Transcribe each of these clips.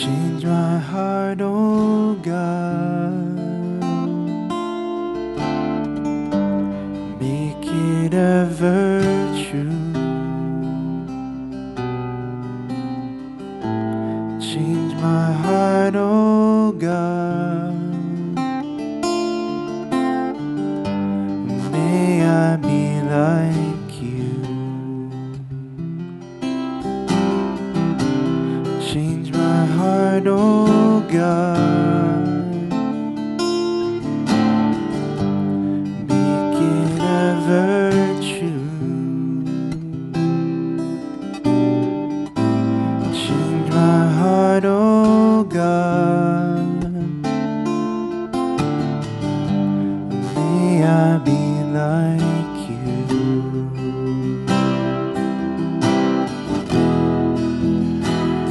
Change my heart, oh God. Make it a virtue. Change my heart, oh God. May I be like you. Change my heart, oh God. Make it a virtue. Change my heart, oh God. May I be like you.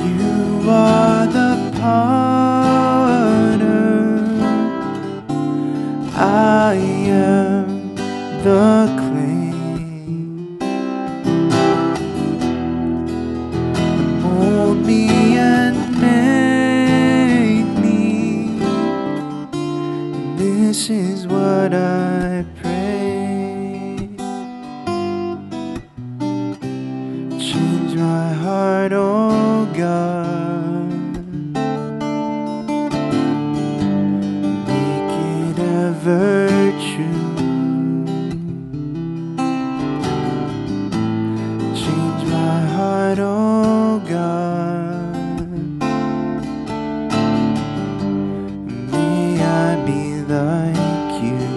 You are the potter, I am the clay. Mold me and make me. This is what I pray. Change my heart, oh God. Make it a virtue. Change my heart, oh God. May I be like you.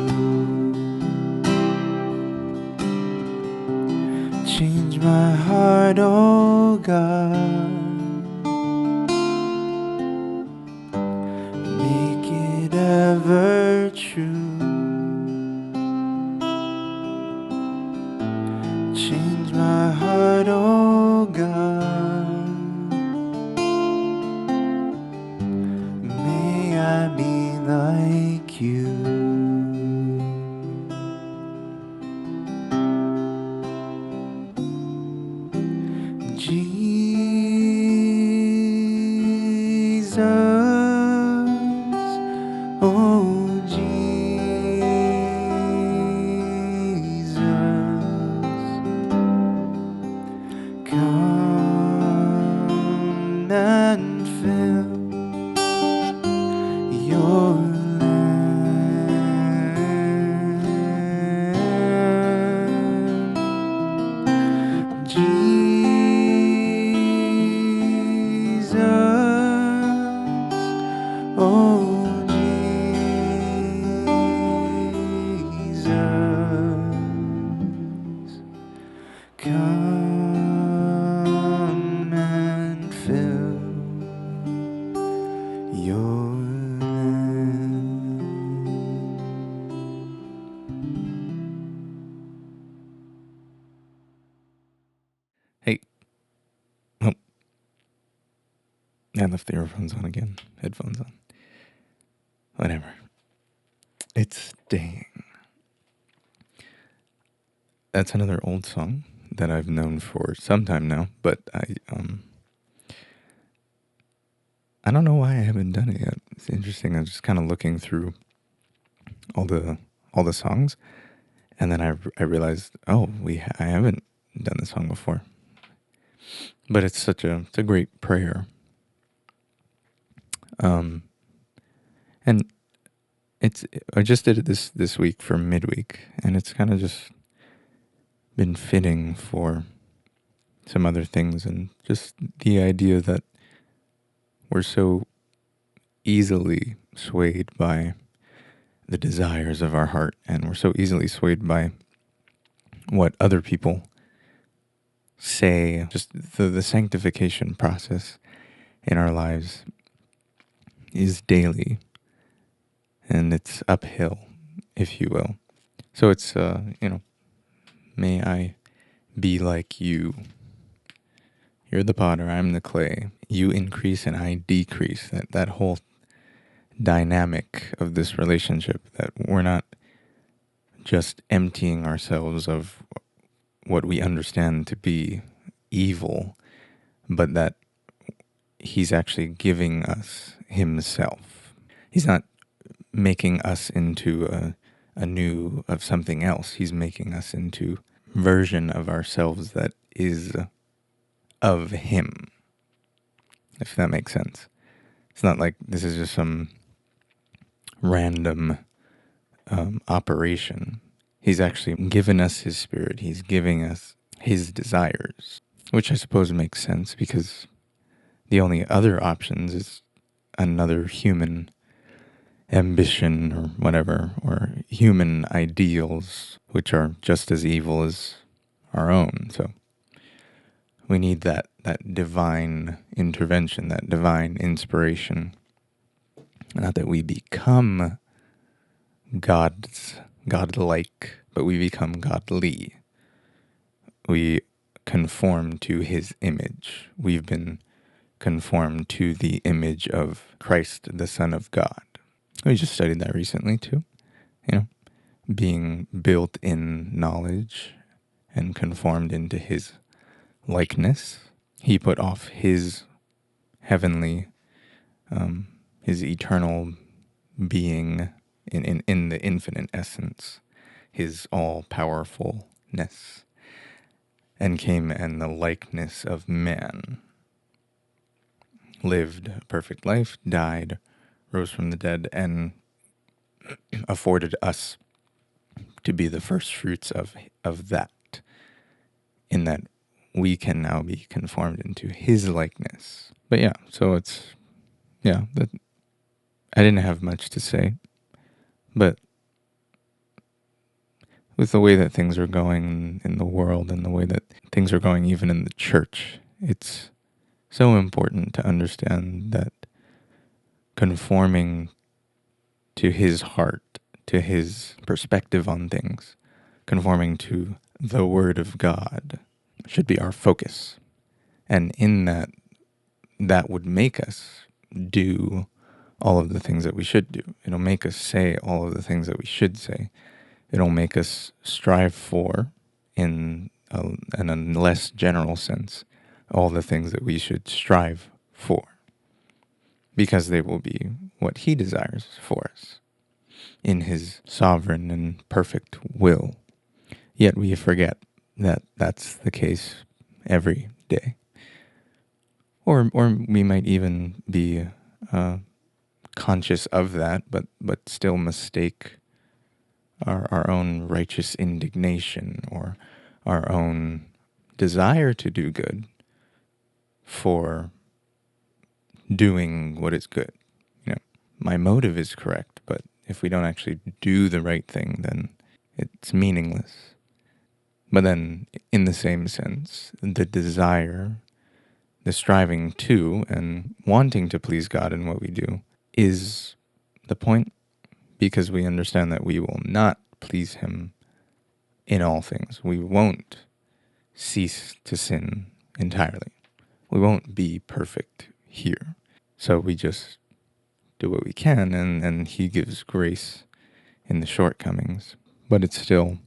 Change my heart, oh God. Make it a virtue. Change my heart, oh God. May I be like you. Jesus, oh Jesus, come and fill your land. Jesus, oh Jesus, come and fill your land. Hey. Oh. I left the earphones on again. Headphones on. Whatever. It's staying. That's another old song that I've known for some time now, but I don't know why I haven't done it yet. It's interesting. I'm just kind of looking through all the songs, and then I realized, oh, I haven't done this song before. But it's a great prayer. And I just did it this week for midweek, and it's kind of just been fitting for some other things, and just the idea that we're so easily swayed by the desires of our heart, and we're so easily swayed by what other people say. Just the sanctification process in our lives is daily, and it's uphill, if you will. So it's may I be like you. You're the potter, I'm the clay. You increase and I decrease. That whole dynamic of this relationship, that we're not just emptying ourselves of what we understand to be evil, but that he's actually giving us himself. He's not making us into a new of something else. He's making us into a version of ourselves that is of him, if that makes sense. It's not like this is just some random operation. He's actually given us his spirit. He's giving us his desires, which I suppose makes sense because the only other options is another human ambition or whatever, or human ideals, which are just as evil as our own. So we need that divine intervention, that divine inspiration. Not that we become godlike, but we become godly. We conform to his image. We've been conformed to the image of Christ, the Son of God. We just studied that recently too. You know, being built in knowledge and conformed into his likeness. He put off his heavenly, his eternal being in the infinite essence, his all-powerfulness, and came in the likeness of man, lived a perfect life, died, rose from the dead, and afforded us to be the first fruits of that, in that we can now be conformed into his likeness. But yeah, so that I didn't have much to say, but with the way that things are going in the world and the way that things are going even in the church, it's so important to understand that conforming to his heart, to his perspective on things, conforming to the Word of God should be our focus. And in that would make us do all of the things that we should do. It'll make us say all of the things that we should say. It'll make us strive for, in a less general sense, all the things that we should strive for, because they will be what he desires for us in his sovereign and perfect will. Yet we forget that that's the case every day. Or we might even be conscious of that, but still mistake our own righteous indignation or our own desire to do good for doing what is good. You know, my motive is correct, but if we don't actually do the right thing, then it's meaningless. But then, in the same sense, the desire, the striving to and wanting to please God in what we do is the point, because we understand that we will not please him in all things. We won't cease to sin entirely. We won't be perfect here. So we just do what we can, and he gives grace in the shortcomings. But it's still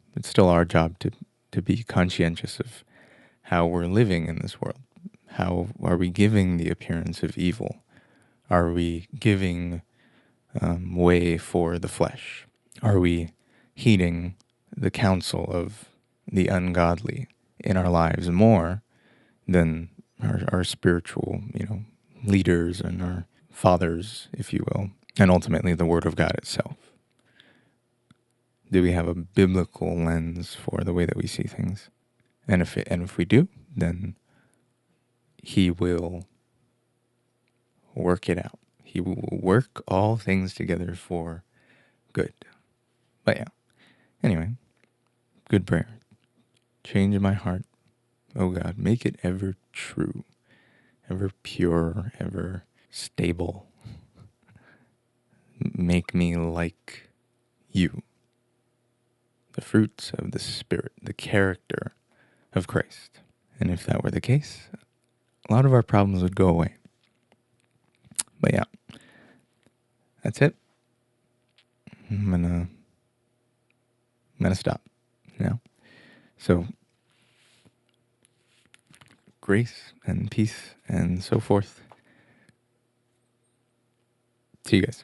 our job to be conscientious of how we're living in this world. How are we giving the appearance of evil? Are we giving way for the flesh? Are we heeding the counsel of the ungodly in our lives more than our spiritual, leaders and our fathers, if you will, and ultimately the Word of God itself? Do we have a biblical lens for the way that we see things? And if we do, then he will work it out. He will work all things together for good. But yeah, anyway, good prayer. Change my heart, oh God, make it ever true, ever pure, ever stable. Make me like you. The fruits of the Spirit, the character of Christ. And if that were the case, a lot of our problems would go away. But yeah, that's it. I'm gonna stop now. So grace and peace and so forth See you guys.